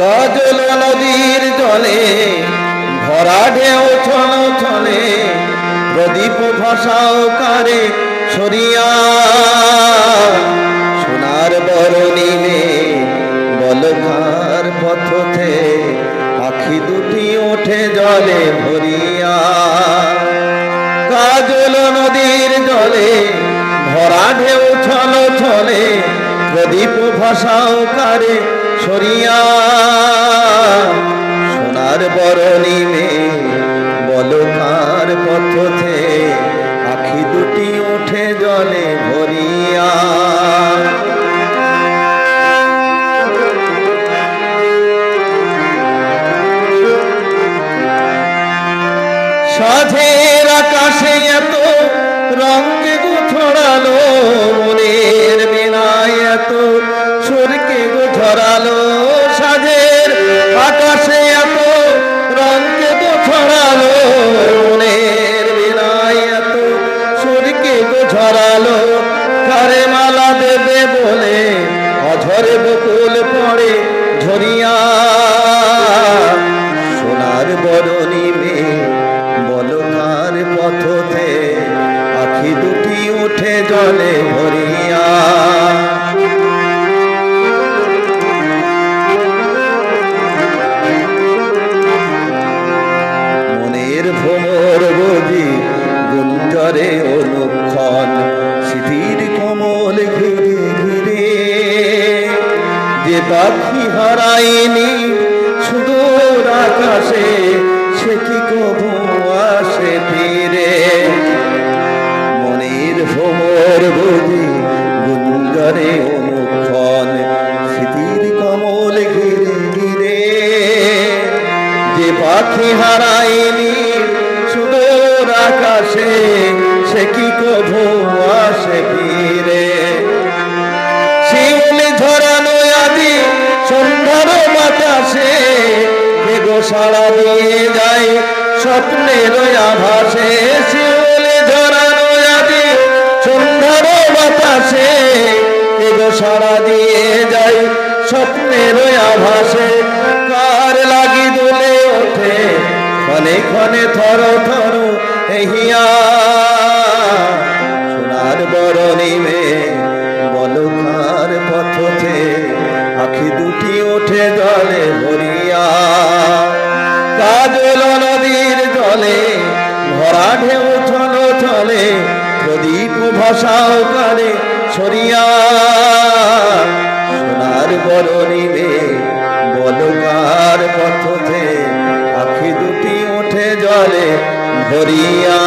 কাজল নদীর জলে ভরা ঢেউ ছলে ছলে প্রদীপ ভাসাও কারে সরিয়া সোনার বরণিলে বলখার পথতে আখি দুটি ওঠে জলে ভরিয়া কাজল নদীর জলে ভরা ঢেউ ছলে ছলে প্রদীপ ভাসাও কারে সরিয়া সোনার বরণিলে বলখার পথতে আখি দুটি ওঠে জলে ভরিয়া সাধের আকাশে এত রঙে গো ছড়ালো মনের বেলায় এত সুরকে গো ছড়ালো সাধের আকাশে এত রঙে গো ছড়ালো মনের বেলায় এত সুরকে গো ছড়ালো কারে মালা দেবে বলে অঝরে বকুল পড়ে ঝরিয়া সোনার বরণী মেয়ে বলখার পথতে আখি দুটি উঠে জলে ভরিয়া মনের ভ্রমর বুঝি গুঞ্জরে অনুক্ষণ স্মৃতির কমল ঘিরে ঘিরে যে পাখি হারাইনি সুদূর আকাশে সে কি কবু আসে ফিরে মনের ভ্রমর বুঝি গুঞ্জরে অনুক্ষণ স্মৃতির কমল ঘিরে ঘিরে যে পাখি হারাইনি সুদূর আকাশে সে কি কবু আসে ফিরে শিউলি ঝরানো আদি সন্ধ্যার বাতাসে গো সাড়া দিয়ে যায় স্বপ্নের আভাসে শিউলি ঝরানো আদি সন্ধ্যার বাতাসে গো সাড়া দিয়ে যায় স্বপ্নের আভাসে কার লাগি দুলে ওঠে ক্ষণে ক্ষণে থর থর হিয়া সোনার বরণী মেয়ে বলখার পথতে আখি দুটি ওঠে জলে ভরিয়া কাজল নদীর জলে ভরা ঢেউ ছলে ছলে প্রদীপ ভাসাও কারে সরিয়া সোনার বরণী মেয়ে বলখার পথতে আখি দুটি ওঠে জলে ভরিয়া